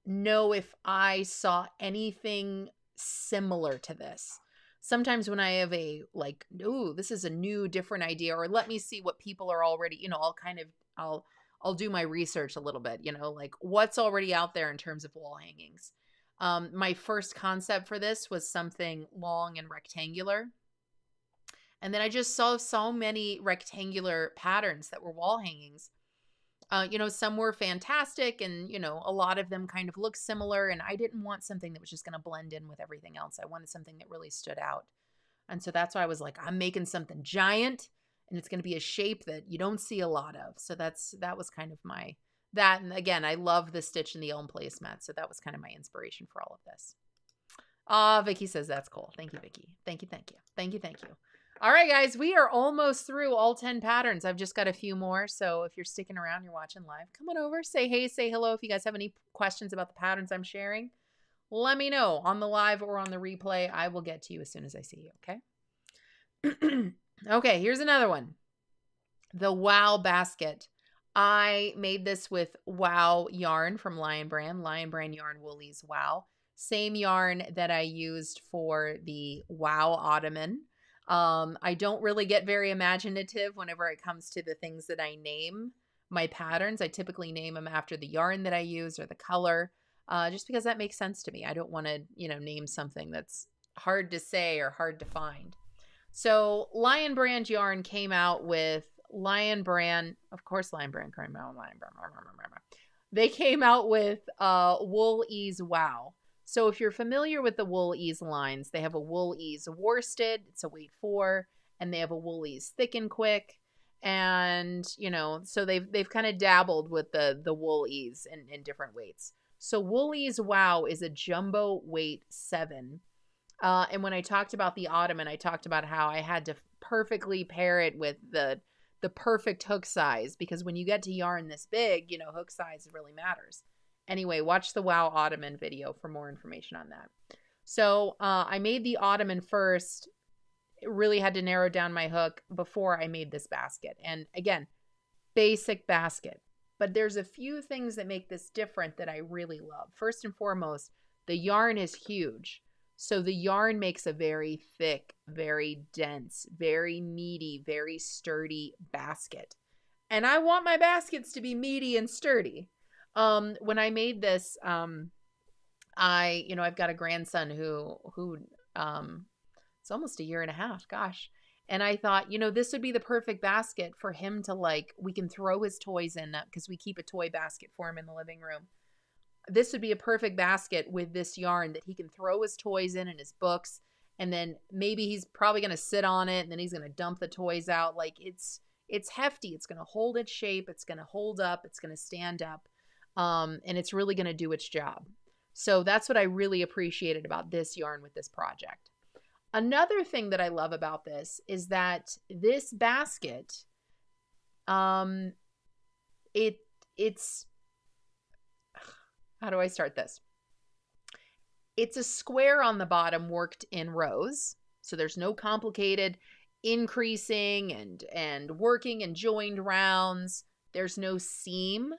know if I saw anything similar to this. Sometimes when I have a like, ooh, this is a new, different idea, or let me see what people are already, I'll do my research a little bit, like what's already out there in terms of wall hangings. My first concept for this was something long and rectangular. And then I just saw so many rectangular patterns that were wall hangings. Some were fantastic and, a lot of them kind of look similar. And I didn't want something that was just going to blend in with everything else. I wanted something that really stood out. And so that's why I was like, I'm making something giant and it's going to be a shape that you don't see a lot of. So that was kind of that. And again, I love the stitch in the elm placemat. So that was kind of my inspiration for all of this. Vicki says that's cool. Thank you, Vicki. Thank you. Thank you. Thank you. Thank you. All right, guys, we are almost through all 10 patterns. I've just got a few more. So if you're sticking around, you're watching live, come on over, say hey, say hello. If you guys have any questions about the patterns I'm sharing, let me know on the live or on the replay. I will get to you as soon as I see you, okay? Okay, here's another one. The Wow Basket. I made this with Wow yarn from Lion Brand yarn woolies Wow. Same yarn that I used for the Wow Ottoman. I don't really get very imaginative whenever it comes to the things that I name my patterns. I typically name them after the yarn that I use or the color, just because that makes sense to me. I don't want to, name something that's hard to say or hard to find. So Lion Brand yarn came out with Lion Brand. Of course, Lion Brand came out with Lion Brand. They came out with Wool Ease Wow. So if you're familiar with the Wool Ease lines, they have a Wool Ease worsted, it's a weight 4, and they have a Wool Ease thick and quick. And, so they've kind of dabbled with the Wool Ease in different weights. So Wool Ease Wow is a jumbo weight 7. And when I talked about the Ottoman, I talked about how I had to perfectly pair it with the perfect hook size, because when you get to yarn this big, hook size really matters. Anyway, watch the Wow Ottoman video for more information on that. So I made the Ottoman first. It really had to narrow down my hook before I made this basket. And again, basic basket. But there's a few things that make this different that I really love. First and foremost, the yarn is huge. So the yarn makes a very thick, very dense, very meaty, very sturdy basket. And I want my baskets to be meaty and sturdy. When I made this, I've got a grandson who It's almost a year and a half, gosh. And I thought, you know, this would be the perfect basket for him to like, we can throw his toys in because we keep a toy basket for him in the living room. This would be a perfect basket with this yarn that he can throw his toys in and his books. And then maybe he's probably going to sit on it and then he's going to dump the toys out. Like it's hefty. It's going to hold its shape. It's going to hold up. It's going to stand up. And it's really going to do its job. So that's what I really appreciated about this yarn with this project. Another thing that I love about this is that this basket, it's, how do I start this? It's a square on the bottom worked in rows. So there's no complicated increasing and working and joined rounds. There's no seam.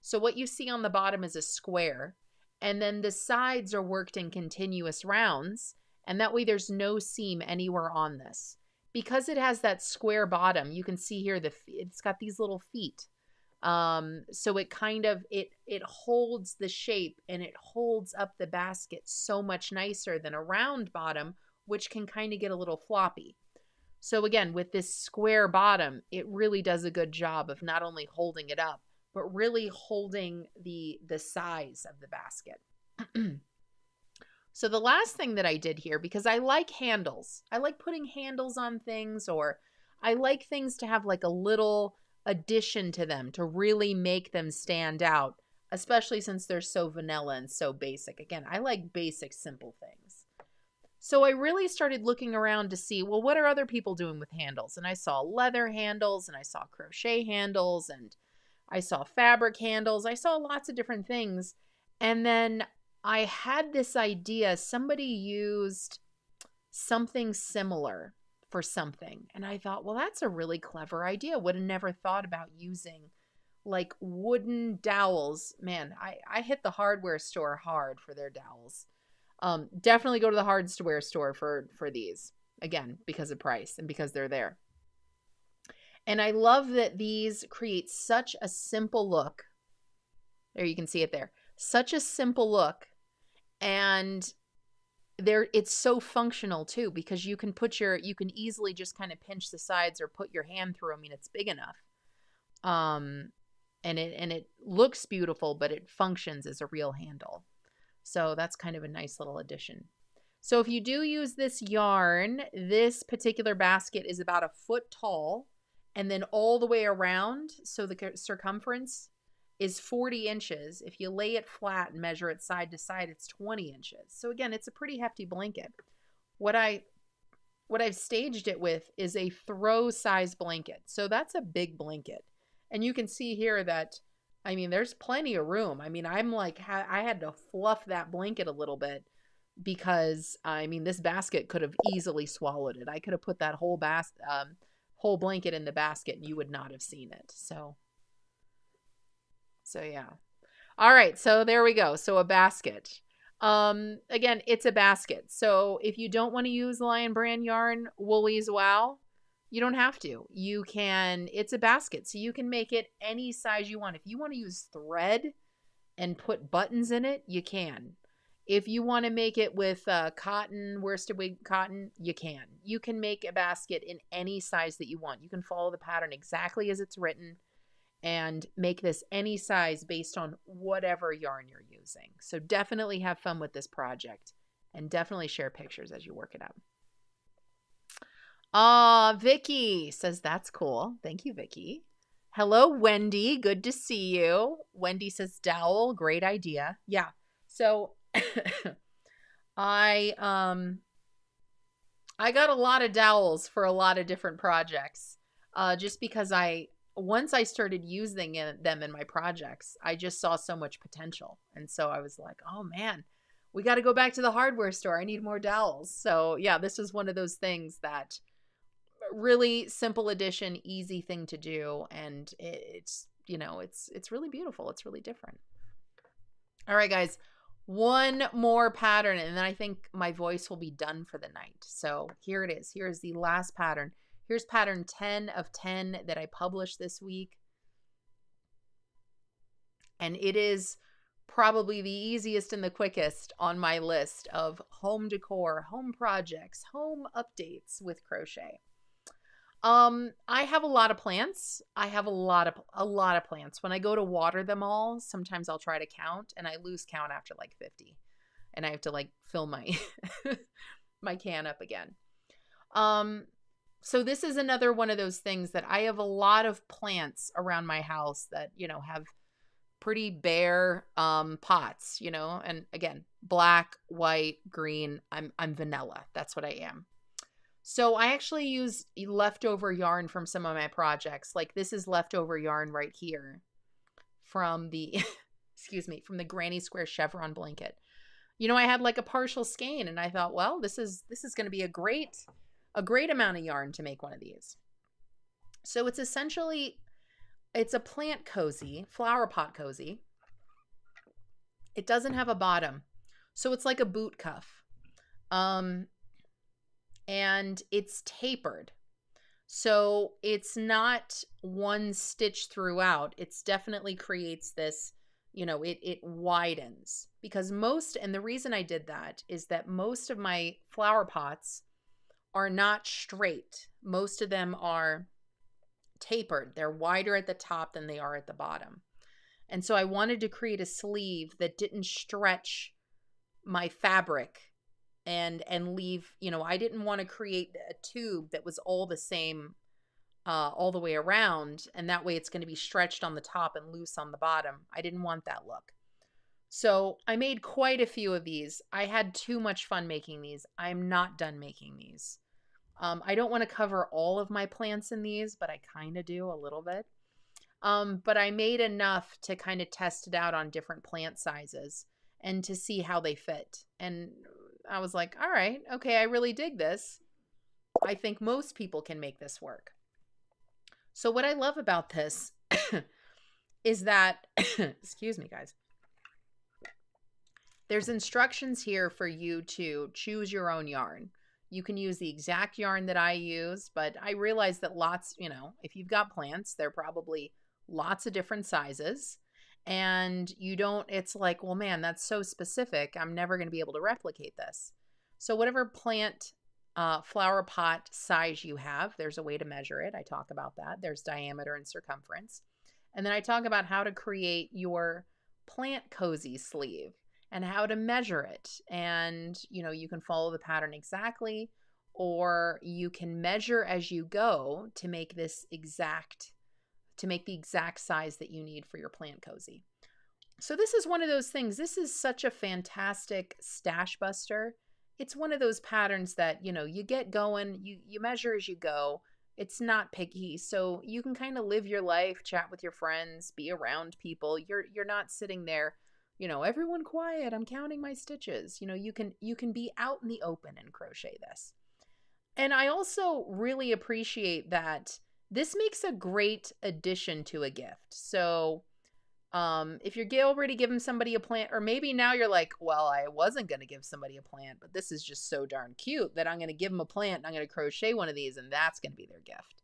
So what you see on the bottom is a square. And then the sides are worked in continuous rounds. And that way there's no seam anywhere on this. Because it has that square bottom, you can see here it's got these little feet. So it kind of, it holds the shape and it holds up the basket so much nicer than a round bottom, which can kind of get a little floppy. So again, with this square bottom, it really does a good job of not only holding it up, but really holding the size of the basket. So the last thing that I did here, because I like handles, I like putting handles on things, or I like things to have like a little addition to them to really make them stand out, especially since they're so vanilla and so basic. Again, I like basic, simple things. So I really started looking around to see, well, what are other people doing with handles? And I saw leather handles and I saw crochet handles and I saw fabric handles. I saw lots of different things. And then I had this idea, somebody used something similar for something. And I thought, well, that's a really clever idea. Would have never thought about using like wooden dowels. Man, I hit the hardware store hard for their dowels. Definitely go to the hardware store for these. Again, because of price and because they're there. And I love that these create such a simple look. There, you can see it there. Such a simple look. And it's so functional too, because you can you can easily just kind of pinch the sides or put your hand through. I mean, it's big enough. And it looks beautiful, but it functions as a real handle. So that's kind of a nice little addition. So if you do use this yarn, this particular basket is about a foot tall and then all the way around. So the circumference is 40 inches. If you lay it flat and measure it side to side, it's 20 inches. So again, it's a pretty hefty blanket. What I've staged it with is a throw size blanket. So that's a big blanket. And you can see here that, I mean, there's plenty of room. I mean, I'm like, I had to fluff that blanket a little bit because, I mean, this basket could have easily swallowed it. I could have put that whole blanket in the basket and you would not have seen it. So yeah. All right. So there we go. So a basket. Again, it's a basket. So if you don't want to use Lion Brand yarn, Woolies Wow, you don't have to. You can, it's a basket. So you can make it any size you want. If you want to use thread and put buttons in it, you can. If you want to make it with cotton, worsted weight cotton, you can. You can make a basket in any size that you want. You can follow the pattern exactly as it's written and make this any size based on whatever yarn you're using. So definitely have fun with this project and definitely share pictures as you work it out. Vicki says that's cool. Thank you, Vicki. Hello, Wendy. Good to see you. Wendy says dowel, great idea. Yeah. So I got a lot of dowels for a lot of different projects. Just because once I started using them in my projects, I just saw so much potential. And so I was like, oh man, we got to go back to the hardware store. I need more dowels. So yeah, this was one of those things that really simple addition, easy thing to do. And it's, you know, it's really beautiful. It's really different. All right, guys, one more pattern and then I think my voice will be done for the night. So here it is. Here's the last pattern. Here's pattern 10 of 10 that I published this week. And it is probably the easiest and the quickest on my list of home decor, home projects, home updates with crochet. I have a lot of plants. I have a lot of plants. When I go to water them all, sometimes I'll try to count and I lose count after like 50. And I have to like fill my my can up again. So this is another one of those things that I have a lot of plants around my house that, have pretty bare pots, and again, black, white, green. I'm vanilla. That's what I am. So I actually use leftover yarn from some of my projects. Like this is leftover yarn right here from the excuse me, from the granny square chevron blanket. I had like a partial skein and I thought, well, this is going to be a great amount of yarn to make one of these. So it's a plant cozy, flower pot cozy. It doesn't have a bottom. So it's like a boot cuff. And it's tapered. So it's not one stitch throughout. It's definitely creates this, it widens, because and the reason I did that is that most of my flower pots are not straight. Most of them are tapered. They're wider at the top than they are at the bottom. And so I wanted to create a sleeve that didn't stretch my fabric and leave, I didn't want to create a tube that was all the same all the way around, and that way it's going to be stretched on the top and loose on the bottom. I didn't want that look. So I made quite a few of these. I had too much fun making these. I'm not done making these. I don't want to cover all of my plants in these, but I kind of do a little bit. But I made enough to kind of test it out on different plant sizes and to see how they fit. And I was like, all right, okay, I really dig this. I think most people can make this work. So what I love about this is that, excuse me, guys, there's instructions here for you to choose your own yarn. You can use the exact yarn that I use, but I realize that if you've got plants, they're probably lots of different sizes. And it's like, well, man, that's so specific. I'm never going to be able to replicate this. So whatever plant flower pot size you have, there's a way to measure it. I talk about that. There's diameter and circumference. And then I talk about how to create your plant cozy sleeve and how to measure it. And, you can follow the pattern exactly, or you can measure as you go to make the exact size that you need for your plant cozy. So this is one of those things. This is such a fantastic stash buster. It's one of those patterns that, you get going, you measure as you go. It's not picky. So you can kind of live your life, chat with your friends, be around people. You're not sitting there, everyone quiet, I'm counting my stitches. You can be out in the open and crochet this. And I also really appreciate that this makes a great addition to a gift. So if you're already giving somebody a plant, or maybe now you're like, well, I wasn't going to give somebody a plant, but this is just so darn cute that I'm going to give them a plant and I'm going to crochet one of these and that's going to be their gift.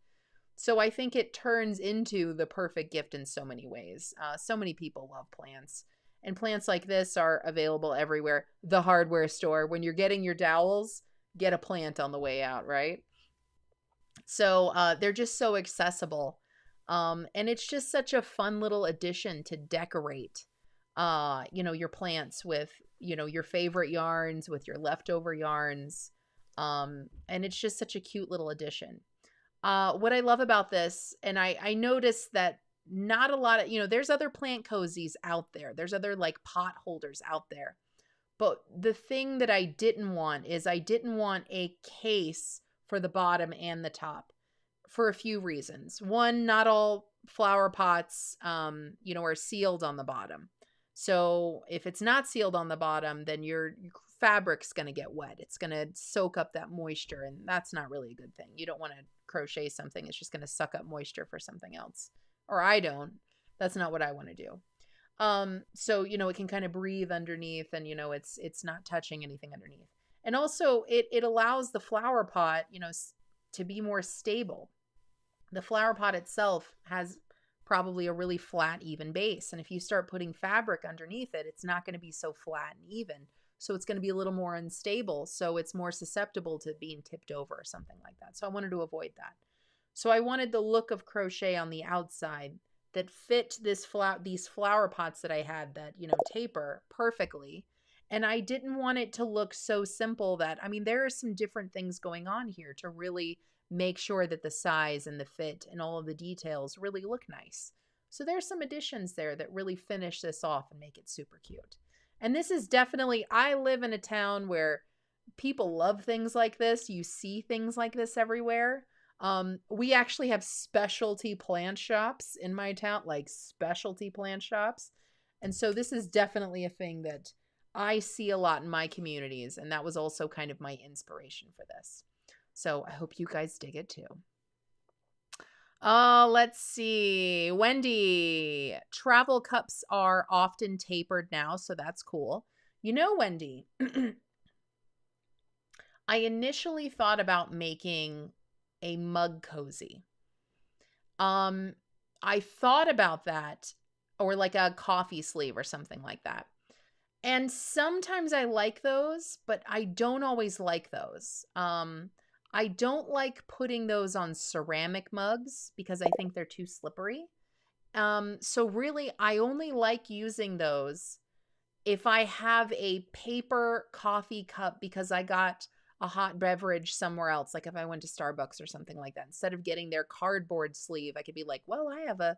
So I think it turns into the perfect gift in so many ways. So many people love plants, and plants like this are available everywhere. The hardware store, when you're getting your dowels, get a plant on the way out, right? So they're just so accessible. And it's just such a fun little addition to decorate, your plants with, your favorite yarns, with your leftover yarns. And it's just such a cute little addition. What I love about this, and I noticed that not a lot of, there's other plant cozies out there. There's other like pot holders out there. But the thing that I didn't want is I didn't want a case for the bottom and the top, for a few reasons. One, not all flower pots, are sealed on the bottom. So if it's not sealed on the bottom, then your fabric's going to get wet. It's going to soak up that moisture, and that's not really a good thing. You don't want to crochet something that's just going to suck up moisture for something else. Or I don't. That's not what I want to do. So, it can kind of breathe underneath, and, it's not touching anything underneath. And also it allows the flower pot, to be more stable. The flower pot itself has probably a really flat, even base. And if you start putting fabric underneath it, it's not going to be so flat and even. So it's going to be a little more unstable. So it's more susceptible to being tipped over or something like that. So I wanted to avoid that. So I wanted the look of crochet on the outside that fit these flower pots that I had that, taper perfectly. And I didn't want it to look so simple that, there are some different things going on here to really make sure that the size and the fit and all of the details really look nice. So there's some additions there that really finish this off and make it super cute. And this is definitely, I live in a town where people love things like this. You see things like this everywhere. We actually have specialty plant shops in my town, like specialty plant shops. And so this is definitely a thing that I see a lot in my communities. And that was also kind of my inspiration for this. So I hope you guys dig it too. Let's see. Wendy, travel cups are often tapered now, so that's cool. Wendy, I initially thought about making a mug cozy. I thought about that, or like a coffee sleeve or something like that. And sometimes I like those, but I don't always like those. I don't like putting those on ceramic mugs because I think they're too slippery. So really, I only like using those if I have a paper coffee cup because I got a hot beverage somewhere else, like if I went to Starbucks or something like that. Instead of getting their cardboard sleeve, I could be like, well, I have a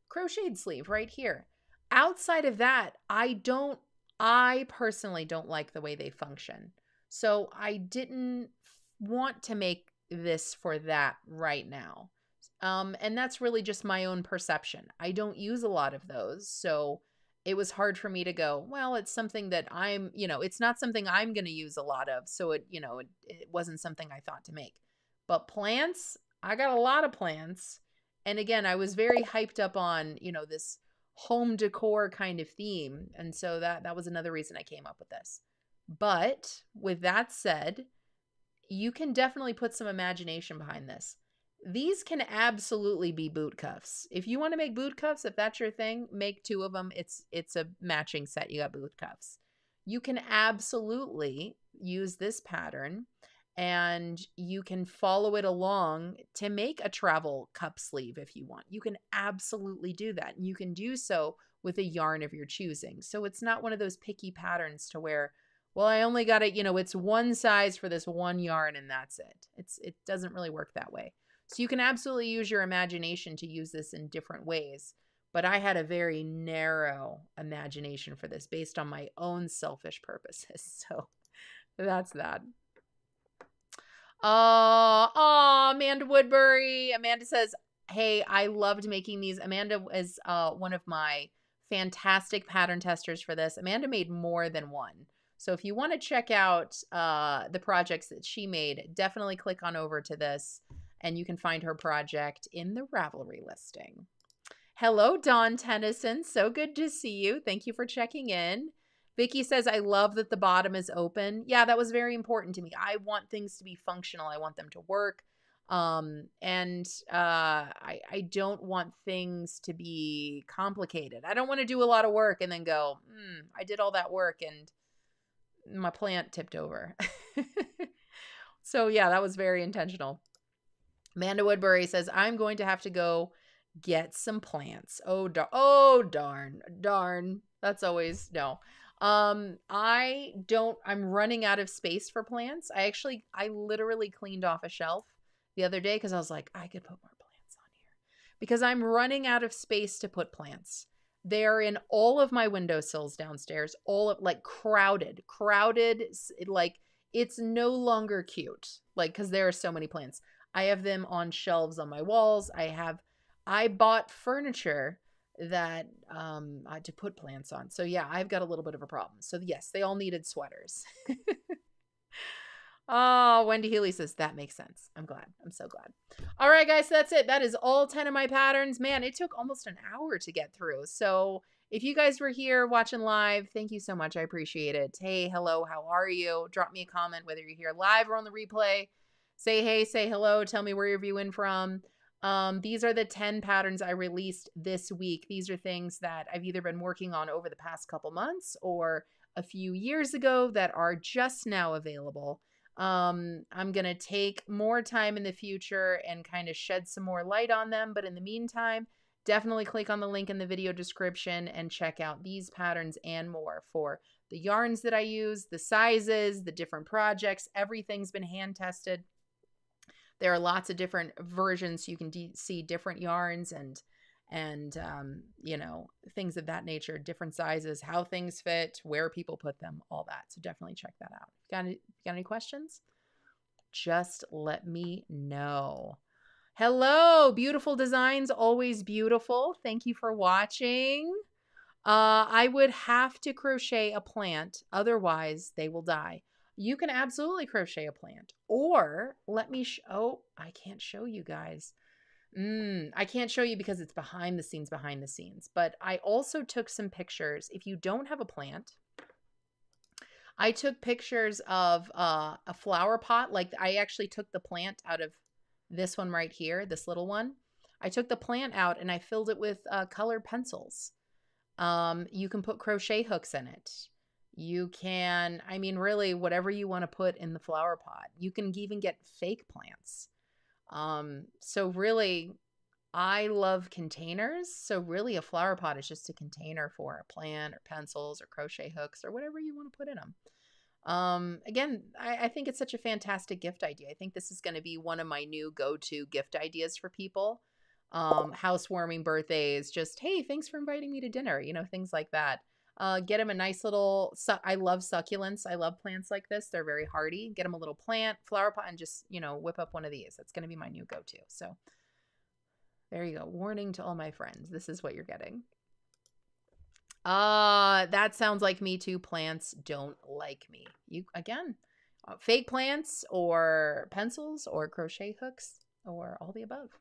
crocheted sleeve right here. Outside of that, I personally don't like the way they function. So I didn't want to make this for that right now. And that's really just my own perception. I don't use a lot of those. So it was hard for me to go, well, it's something that it's not something I'm going to use a lot of. So it wasn't something I thought to make. But plants, I got a lot of plants. And again, I was very hyped up on, this home decor kind of theme. And so that was another reason I came up with this. But with that said, you can definitely put some imagination behind this. These can absolutely be boot cuffs. If you want to make boot cuffs, if that's your thing, make 2 of them. It's a matching set. You got boot cuffs. You can absolutely use this pattern and you can follow it along to make a travel cup sleeve if you want. You can absolutely do that. And you can do so with a yarn of your choosing. So it's not one of those picky patterns to where, well, I only got it, it's one size for this one yarn and that's it. It doesn't really work that way. So you can absolutely use your imagination to use this in different ways. But I had a very narrow imagination for this based on my own selfish purposes. So that's that. Amanda Woodbury. Amanda says, hey, I loved making these. Amanda is one of my fantastic pattern testers for this. Amanda made more than one. So if you want to check out the projects that she made, definitely click on over to this and you can find her project in the Ravelry listing. Hello, Dawn Tennyson. So good to see you. Thank you for checking in. Vicki says, I love that the bottom is open. Yeah, that was very important to me. I want things to be functional. I want them to work. I don't want things to be complicated. I don't want to do a lot of work and then go, I did all that work and my plant tipped over. So yeah, that was very intentional. Amanda Woodbury says, I'm going to have to go get some plants. Oh, darn. That's always no. I'm running out of space for plants. I literally cleaned off a shelf the other day because I was like, I could put more plants on here because I'm running out of space to put plants. They're in all of my windowsills downstairs, crowded, like it's no longer cute. Like, cause there are so many plants. I have them on shelves on my walls. I bought furniture that to put plants on. So yeah, I've got a little bit of a problem. So yes, they all needed sweaters. Oh, Wendy Healy says that makes sense. I'm glad. I'm so glad. All right, guys, so that's it. That is all 10 of my patterns. Man, it took almost an hour to get through. So if you guys were here watching live, thank you so much. I appreciate it. Hey, hello, how are you? Drop me a comment whether you're here live or on the replay. Say hey, say hello. Tell me where you're viewing from. These are the 10 patterns I released this week. These are things that I've either been working on over the past couple months or a few years ago that are just now available. I'm going to take more time in the future and kind of shed some more light on them. But in the meantime, definitely click on the link in the video description and check out these patterns and more for the yarns that I use, the sizes, the different projects. Everything's been hand tested. There are lots of different versions. So you can see different yarns and you know, things of that nature, different sizes, how things fit, where people put them, all that. So definitely check that out. Got any questions? Just let me know. Hello, beautiful designs, always beautiful. Thank you for watching. I would have to crochet a plant, otherwise they will die. You can absolutely crochet a plant, or let me oh, I can't show you guys. I can't show you because it's behind the scenes, but I also took some pictures. If you don't have a plant, I took pictures of a flower pot. Like I actually took the plant out of this one right here, this little one. I took the plant out and I filled it with colored pencils. You can put crochet hooks in it. You can, I mean, really whatever you want to put in the flower pot. You can even get fake plants. So really, I love containers. So really a flower pot is just a container for a plant or pencils or crochet hooks or whatever you want to put in them. Again, I think it's such a fantastic gift idea. I think this is going to be one of my new go-to gift ideas for people. Housewarming, birthdays, just, hey, thanks for inviting me to dinner, you know, things like that. Get them a nice little, I love succulents. I love plants like this. They're very hardy. Get them a little plant, flower pot, and just, you know, whip up one of these. That's going to be my new go-to. So there you go. Warning to all my friends. This is what you're getting. That sounds like me too. Plants don't like me. You, again, fake plants or pencils or crochet hooks or all the above.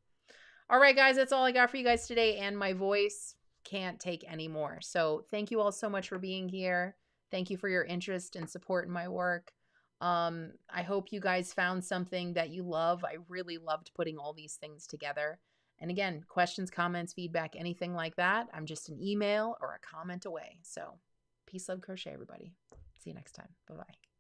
All right, guys, that's all I got for you guys today, and my voice can't take any more. So thank you all so much for being here. Thank you for your interest and support in my work. I hope you guys found something that you love. I really loved putting all these things together. And again, questions, comments, feedback, anything like that, I'm just an email or a comment away. So peace, love, crochet, everybody. See you next time. Bye-bye.